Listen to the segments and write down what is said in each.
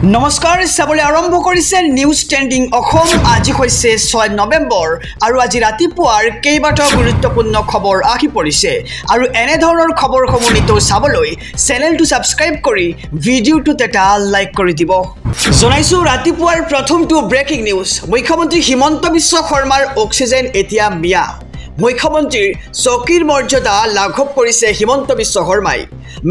নমস্কাৰ চাবলৈ আৰম্ভ কৰিছে নিউজ ট্ৰেন্ডিং অসম আজি হৈছে 6 নৱেম্বৰ আৰু আজি ৰাতিপুৱাৰ কেইবাটাও গুৰুত্বপূৰ্ণ খবৰ আহি পৰিছে আৰু এনে ধৰণৰ খবৰসমূহ নিতৌ চাবলৈ চেনেলটো সাবস্ক্ৰাইব কৰি ভিডিঅ'টোত এটা লাইক কৰি দিব জনাইছো ৰাতিপুৱাৰ প্ৰথমটো ব্ৰেকিং নিউজ মুখ্যমন্ত্ৰী হিমন্ত বিশ্ব শৰ্মাৰ অক্সিজেন এতিয়া মিয়া মুখ্যমন্ত্ৰীৰ চকীৰ মৰ্যাদা লাঘৱ কৰিছে হিমন্ত বিশ্ব শৰ্মাই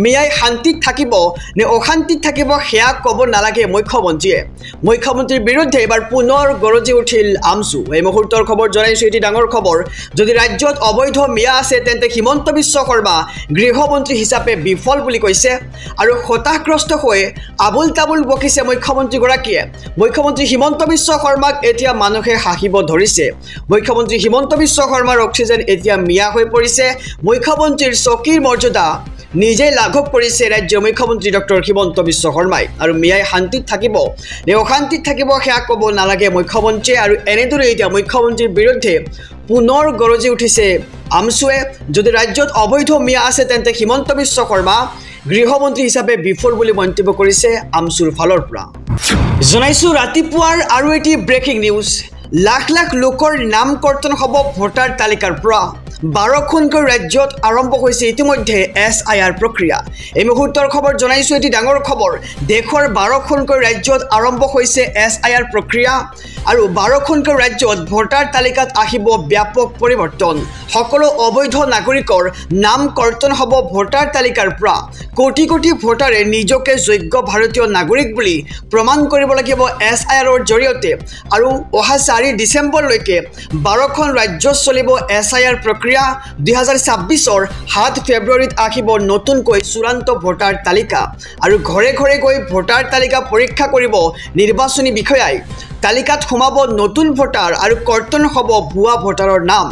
মিয়াই শান্তিত থাকিব নে অশান্তিত থাকিব হেয়া ক'ব নালাগে মুখ্যমন্ত্ৰীৰ বিৰুদ্ধে এবাৰ পুনৰ গৰজি উঠিল আমচু এই মুহূৰ্তৰ খবৰ জনাইছো এটি ডাঙৰ খবৰ যদি ৰাজ্যত অবৈধ মিয়া আছে তেন্তে হিমন্ত বিশ্ব শৰ্মা গৃহমন্ত্ৰী হিচাপে বিফল বুলি কৈছে আৰু হতাশগ্ৰস্ত হৈ আবুল তাবুল বকিছে মুখ্যমন্ত্ৰী হিমন্ত বিশ্ব শৰ্মাক এতিয়া মানুহে হাঁহিব ধৰিছে মুখ্যমন্ত্ৰী হিমন্ত বিশ্ব শৰ্মাৰ অক্সিজেন এতিয়া মিয়া হৈ পৰিছে মুখ্যমন্ত্ৰীৰ চকীৰ মৰ্যাদা নিজে লাঘৱ কৰিছে ৰাজ্য মুখ্যমন্ত্ৰী ডক্টৰ হিমন্ত বিশ্ব শৰ্মাই আৰু মিয়াই শান্তিত থাকিব নে অশান্তিত থাকিব হেয়া ক'ব নালাগে মুখ্যমন্ত্ৰী আৰু এনেদৰে এতিয়া মুখ্যমন্ত্ৰীৰ বিৰুদ্ধে পুনৰ গৰজি উঠিছে আমচুৱে যদি ৰাজ্যত অবৈধ মিয়া আছে তেন্তে হিমন্ত বিশ্ব শৰ্মা গৃহমন্ত্ৰী হিচাপে বিফল বুলি মন্তব্য কৰিছে আমচুৰ ফালৰ পৰা জনাইছো ৰাতিপুৱাৰ আৰু এটি ব্ৰেকিং নিউজ লাখ লাখ লোকৰ নাম কৰ্তন হ'ব ভোটাৰ তালিকাৰ পৰা 12খনকৈ ৰাজ্যত আৰম্ভ হৈছে ইতিমধ্যে SIR প্ৰক্ৰিয়া এই মুহূৰ্তৰ খবৰ জনাইছো এটি ডাঙৰ খবৰ দেশৰ 12খনকৈ ৰাজ্যত আৰম্ভ হৈছে SIR প্ৰক্ৰিয়া আৰু 12খনকৈ ৰাজ্যত ভোটাৰ তালিকাত আহিব ব্যাপক পৰিৱৰ্তন সকলো অবৈধ নাগৰিকৰ নাম কৰ্তন হ'ব ভোটাৰ তালিকাৰ পৰা কোটি কোটি ভোটাৰে নিজকে যোগ্য ভাৰতীয় নাগৰিক বুলি প্ৰমাণ কৰিব লাগিব SIR ৰ জৰিয়তে আৰু অহা 4 ডিচেম্বৰলৈকে 12খন ৰাজ্য চলিব SIR প্ৰক্ৰিয়া 2026 ৰ 7 ফেব্ৰুৱাৰীত আহিব নতুনকৈ চূড়ান্ত ভোটাৰ তালিকা আৰু ঘৰে ঘৰে গৈ ভোটাৰ তালিকা পৰীক্ষা কৰিব নিৰ্বাচনী বিষয়াই তালিকাত সোমাব নতুন ভোটাৰ আৰু কৰ্তন হ'ব ভুৱা ভোটাৰৰ নাম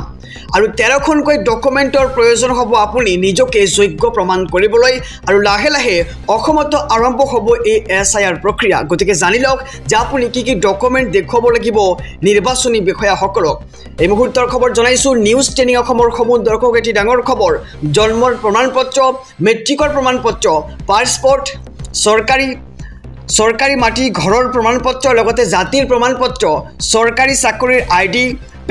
আৰু 13খনকৈ ডকুমেন্টৰ প্ৰয়োজন হ'ব আপুনি নিজকে যোগ্য প্ৰমাণ কৰিবলৈ আৰু লাহে লাহে অসমত আৰম্ভ হ'ব এই SIR প্ৰক্ৰিয়া গতিকে জানি লওক যে আপুনি কি কি ডকুমেন্ট দেখুৱাব লাগিব নিৰ্বাচনী বিষয়াসকলক এই মুহূৰ্তৰ খবৰ জনাইছো নিউজ ট্ৰেনিং অসমৰ সমূহ দৰ্শক এটি ডাঙৰ খবৰ জন্মৰ প্ৰমাণপত্ৰ মেট্ৰিকৰ প্ৰমাণপত্ৰ পাছপোৰ্ট চৰকাৰী মাটি ঘৰৰ প্ৰমাণপত্ৰ লগতে জাতিৰ প্ৰমাণপত্ৰ চৰকাৰী চাকৰিৰ ID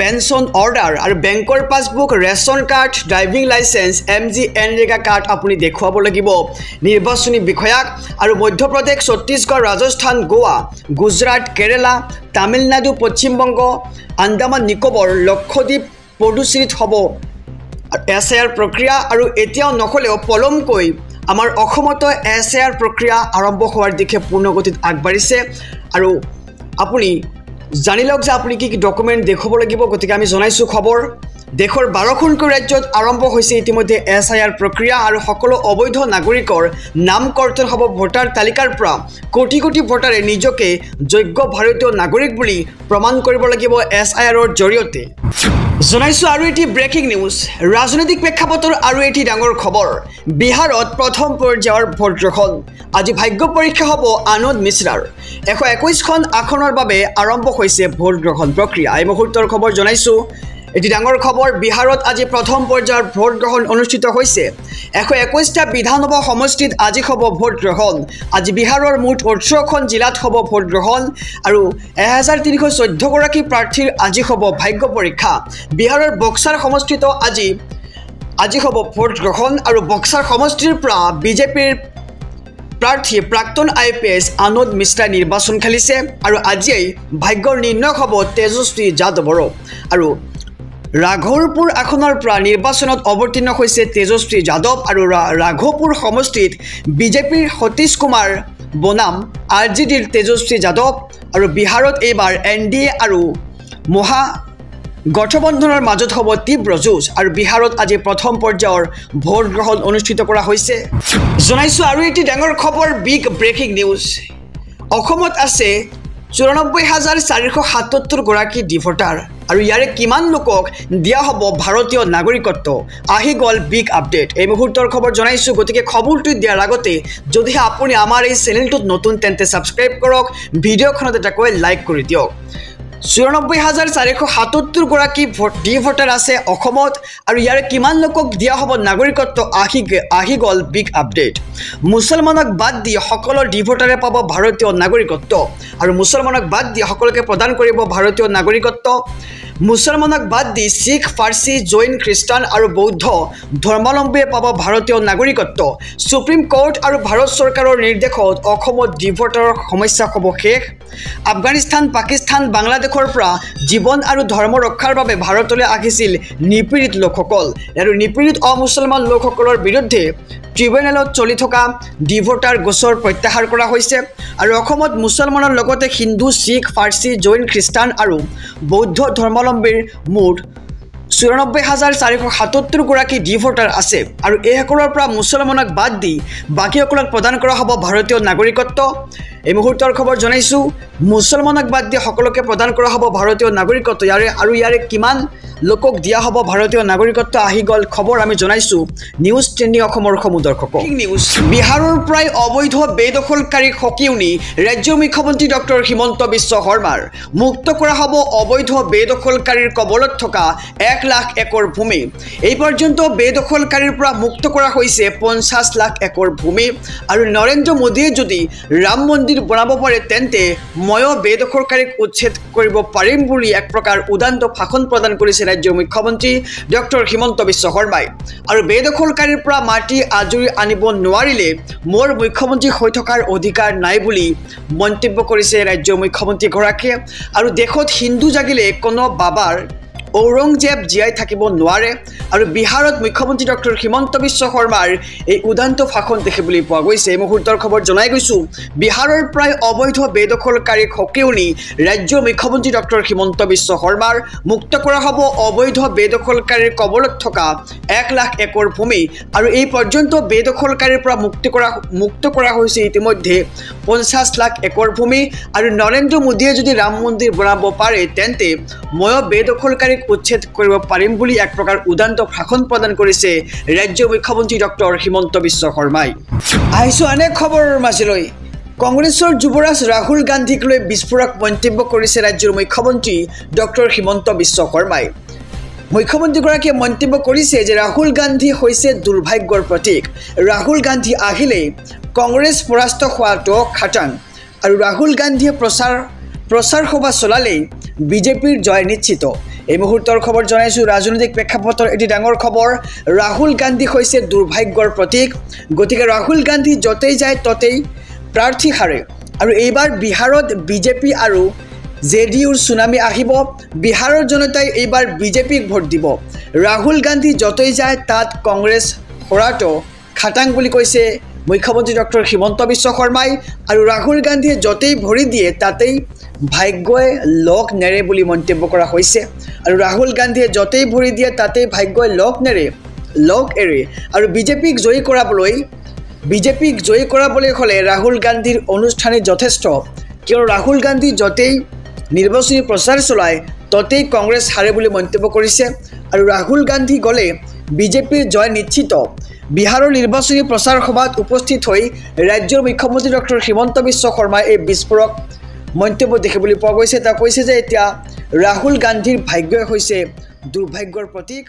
পেনশন অৰ্ডাৰ আৰু বেংকৰ passbook ration card driving licence MG NREGA card আপুনি দেখুৱাব লাগিব নিৰ্বাচনী বিষয়াক আৰু মধ্যপ্ৰদেশ ছত্তীশগড় ৰাজস্থান গোৱা গুজৰাট কেৰালা তামিলনাডু পশ্চিম বংগ আন্দামান নিকোবৰ লক্ষদ্বীপ পুডুচেৰীত হ'ব SIR প্ৰক্ৰিয়া আৰু এতিয়াও নকলেও পলমকৈ আমাৰ অসমত SIR প্ৰক্ৰিয়া আৰম্ভ হোৱাৰ দিশে পূৰ্ণগতিত আগবাঢ়িছে আৰু আপুনি জানি লওক যে আপুনি কি কি ডকুমেন্ট দেখুৱাব লাগিব গতিকে আমি জনাইছো খবৰ দেশৰ 12খনকৈ ৰাজ্যত আৰম্ভ হৈছে ইতিমধ্যে SIR প্ৰক্ৰিয়া আৰু সকলো অবৈধ নাগৰিকৰ নাম কৰ্তন হ'ব ভোটাৰ তালিকাৰ পৰা কোটি কোটি ভোটাৰে নিজকে যোগ্য ভাৰতীয় নাগৰিক বুলি প্ৰমাণ কৰিব লাগিব SIR ৰ জৰিয়তে জনাইছো আৰু এটি ব্ৰেকিং নিউজ ৰাজনৈতিক প্ৰেক্ষাপটৰ আৰু এটি ডাঙৰ খবৰ বিহাৰত প্ৰথম পৰ্যায়ৰ ভোট গ্ৰহণ আজি ভাগ্য পৰীক্ষা হ'ব আনন্দ মিশ্ৰাৰ 121খন আসনৰ বাবে আৰম্ভ হৈছে ভোট গ্ৰহণ প্ৰক্ৰিয়া এই মুহূৰ্তৰ খবৰ জনাইছো এটি ডাঙৰ খবৰ বিহাৰত আজি প্ৰথম পৰ্যায়ৰ ভোট গ্ৰহণ অনুষ্ঠিত হৈছে 121টা বিধানসভা সমষ্টিত আজি হ'ব ভোট গ্ৰহণ আজি বিহাৰৰ মুঠ 18খন জিলাত হ'ব ভোট গ্ৰহণ আৰু 1314 গৰাকী প্ৰাৰ্থীৰ আজি হ'ব ভাগ্য পৰীক্ষা বিহাৰৰ বক্সাৰ সমষ্টিত আজি হ'ব ভোট গ্ৰহণ আৰু বক্সাৰ সমষ্টিৰ পৰা বিজেপিৰ প্ৰাৰ্থী প্ৰাক্তন IPS আনন্দ মিশ্ৰা নিৰ্বাচন খেলিছে আৰু আজিয়েই ভাগ্যৰ নিৰ্ণয় হ'ব তেজস্বী যাদৱৰ আৰু ৰাঘোপুৰ আসনৰ পৰা নিৰ্বাচনত অৱতীৰ্ণ হৈছে তেজস্বী যাদৱ আৰু ৰাঘোপুৰ সমষ্টিত বিজেপিৰ সতীশ কুমাৰ বনাম RJDৰ তেজস্বী যাদৱ আৰু বিহাৰত এইবাৰ NDA আৰু মহা গঠবন্ধনৰ মাজত হ'ব তীব্ৰ যুঁজ আৰু বিহাৰত আজি প্ৰথম পৰ্যায়ৰ ভোট গ্ৰহণ অনুষ্ঠিত কৰা হৈছে জনাইছো আৰু এটি ডাঙৰ খবৰ বিগ ব্ৰেকিং নিউজ অসমত আছে 94,477 গৰাকী ডিভোটাৰ আৰু ইয়াৰে কিমান লোকক দিয়া হ'ব ভাৰতীয় নাগৰিকত্ব আহি গল বিগ আপডেট এই মুহূৰ্তৰ খবৰ জনাইছো গতিকে খবৰটো দিয়াৰ আগতে যদি আপুনি আমাৰ এই চেনেলটোত নতুন তেন্তে সাবস্ক্ৰাইব কৰক ভিডিঅ'খনত এটা কৈ লাইক কৰি দিয়ক 94,477 গৰাকী ডি ভোটাৰ আছে অসমত আৰু ইয়াৰ কিমান লোকক দিয়া হ'ব নাগৰিকত্ব আহি গ'ল বিগ আপডেট মুছলমানক বাদ দি সকলো ডি ভোটাৰে পাব ভাৰতীয় নাগৰিকত্ব আৰু মুছলমানক বাদ দি সকলোকে প্ৰদান কৰিব ভাৰতীয় নাগৰিকত্ব মুছলমানক বাদ দি শিখ ফাৰ্চী জৈন খ্ৰীষ্টান আৰু বৌদ্ধ ধৰ্মাৱলম্বীয়ে পাব ভাৰতীয় নাগৰিকত্ব সুপ্ৰিম কোৰ্ট আৰু ভাৰত চৰকাৰৰ নিৰ্দেশত অসমত ডি ভোটাৰৰ সমস্যা হ'ব শেষ আফগানিস্তান পাকিস্তান বাংলাদেশৰ পৰা জীৱন আৰু ধৰ্ম ৰক্ষাৰ বাবে ভাৰতলৈ আহিছিল নিপীড়িত লোকসকল আৰু নিপীড়িত অমুছলমান লোকসকলৰ বিৰুদ্ধে ট্ৰিবিউনেলত চলি থকা ডি ভোটাৰ গোচৰ প্ৰত্যাহাৰ কৰা হৈছে আৰু অসমত মুছলমানৰ লগতে হিন্দু শিখ ফাৰ্চী জৈন খ্ৰীষ্টান আৰু বৌদ্ধ ধৰ্মাৱলম্বীৰ মুঠ 94,477 গৰাকী ডি ভোটাৰ আছে আৰু এইসকলৰ পৰা মুছলমানক বাদ দি বাকীসকলক প্ৰদান কৰা হ'ব ভাৰতীয় নাগৰিকত্ব এই মুহূৰ্তৰ খবৰ জনাইছোঁ মুছলমানক বাদ দি সকলোকে প্ৰদান কৰা হ'ব ভাৰতীয় নাগৰিকত্ব ইয়াৰে কিমান লোকক দিয়া হ'ব ভাৰতীয় নাগৰিকত্ব আহি গ'ল খবৰ আমি জনাইছোঁ নিউজ ট্ৰেণ্ডিং অসমৰ দৰ্শকক নিউজ বিহাৰৰ প্ৰায় অবৈধ বেদখলকাৰীক সকিয়াই নি ৰাজ্যৰ মুখ্যমন্ত্ৰী ডক্টৰ হিমন্ত বিশ্ব শৰ্মাৰ মুক্ত কৰা হ'ব অবৈধ বেদখলকাৰীৰ কবলত থকা 1 লাখ একৰ ভূমি এই পৰ্যন্ত বেদখলকাৰীৰ পৰা মুক্ত কৰা হৈছে 50 লাখ একৰ ভূমি আৰু নৰেন্দ্ৰ মোদীয়ে যদি ৰাম মন্দিৰ বনাব পাৰে তেন্তে ময়ো বেদখলকাৰীক উচ্ছেদ কৰিব পাৰিম বুলি এক প্ৰকাৰ উদান্ত ভাষণ প্ৰদান কৰিছে ৰাজ্যৰ মুখ্যমন্ত্ৰী ডক্টৰ হিমন্ত বিশ্ব শৰ্মাই আৰু বেদখলকাৰীৰ পৰা মাটি আজৰি আনিব নোৱাৰিলে মোৰ মুখ্যমন্ত্ৰী হৈ থকাৰ অধিকাৰ নাই বুলি মন্তব্য কৰিছে ৰাজ্যৰ মুখ্যমন্ত্ৰীগৰাকীয়ে আৰু দেশত হিন্দু জাগিলে কোনো বাবাৰ ঔৰংজেব জীয়াই থাকিব নোৱাৰে আৰু বিহাৰত মুখ্যমন্ত্ৰী ডক্টৰ হিমন্ত বিশ্ব শৰ্মাৰ এই উদান্ত ভাষণ দেখিবলৈ পোৱা গৈছে এই মুহূৰ্তৰ খবৰ জনাই গৈছোঁ বিহাৰৰ প্ৰায় অবৈধ বেদখলকাৰীক সকিয়াই নি ৰাজ্যৰ মুখ্যমন্ত্ৰী ডক্টৰ হিমন্ত বিশ্ব শৰ্মাৰ মুক্ত কৰা হ'ব অবৈধ বেদখলকাৰীৰ কবলত থকা 1 লাখ একৰ ভূমি আৰু এই পৰ্যন্ত বেদখলকাৰীৰ পৰা মুক্ত কৰা হৈছে ইতিমধ্যে 50 লাখ একৰ ভূমি আৰু নৰেন্দ্ৰ মোদীয়ে যদি ৰাম মন্দিৰ বনাব পাৰে তেন্তে ময়ো বেদখলকাৰীক উচ্ছেদ কৰিব পাৰিম বুলি এক প্ৰকাৰ উদান্ত ভাষণ প্ৰদান কৰিছে ৰাজ্যৰ মুখ্যমন্ত্ৰী ডক্টৰ হিমন্ত বিশ্ব শৰ্মাই আহিছোঁ অনেক খবৰৰ মাজলৈ কংগ্ৰেছৰ যুৱৰাজ ৰাহুল গান্ধীক লৈ বিস্ফোৰক মন্তব্য কৰিছে ৰাজ্যৰ মুখ্যমন্ত্ৰী ডক্টৰ হিমন্ত বিশ্ব শৰ্মাই মুখ্যমন্ত্ৰীগৰাকীয়ে মন্তব্য কৰিছে যে ৰাহুল গান্ধী হৈছে দুৰ্ভাগ্যৰ প্ৰতীক ৰাহুল গান্ধী আহিলে কংগ্ৰেছ পৰাস্ত হোৱাটো খাটাং আৰু ৰাহুল গান্ধীয়ে প্ৰচাৰ সভা চলালে বিজেপিৰ জয় নিশ্চিত এই মুহূৰ্তৰ খবৰ জনাইছোঁ ৰাজনৈতিক প্ৰেক্ষাপটৰ এটি ডাঙৰ খবৰ ৰাহুল গান্ধী হৈছে দুৰ্ভাগ্যৰ প্ৰতীক গতিকে ৰাহুল গান্ধী য'তেই যায় ত'তেই প্ৰাৰ্থী হাৰে আৰু এইবাৰ বিহাৰত বিজেপি আৰু জেডিইউৰ সুনামি আহিব বিহাৰৰ জনতাই এইবাৰ বিজেপিক ভোট দিব ৰাহুল গান্ধী য'তেই যায় তাত কংগ্ৰেছ হৰাটো খাটাং বুলি কৈছে মুখ্যমন্ত্ৰী ডক্টৰ হিমন্ত বিশ্ব শৰ্মাই আৰু ৰাহুল গান্ধীয়ে য'তেই ভৰি দিয়ে তাতেই ভাগ্যই লগ নেৰে বুলি মন্তব্য কৰা হৈছে আৰু ৰাহুল গান্ধীয়ে য'তেই ভৰি দিয়ে তাতেই ভাগ্যই লগ এৰে আৰু বিজেপিক জয়ী কৰাবলৈ হ'লে ৰাহুল গান্ধীৰ অনুষ্ঠানে যথেষ্ট কিয়নো ৰাহুল গান্ধী য'তেই নিৰ্বাচনী প্ৰচাৰ চলায় ত'তেই কংগ্ৰেছ হাৰে বুলি মন্তব্য কৰিছে আৰু ৰাহুল গান্ধী গ'লে বিজেপিৰ জয় নিশ্চিত বিহাৰৰ নিৰ্বাচনী প্ৰচাৰ সভাত উপস্থিত হৈ ৰাজ্যৰ মুখ্যমন্ত্ৰী ডক্টৰ হিমন্ত বিশ্ব শৰ্মাই এই বিস্ফোৰক মন্তব্য দেখিবলৈ পোৱা গৈছে তেওঁ কৈছে যে এতিয়া ৰাহুল গান্ধীৰ ভাগ্যই হৈছে দুৰ্ভাগ্যৰ প্ৰতীক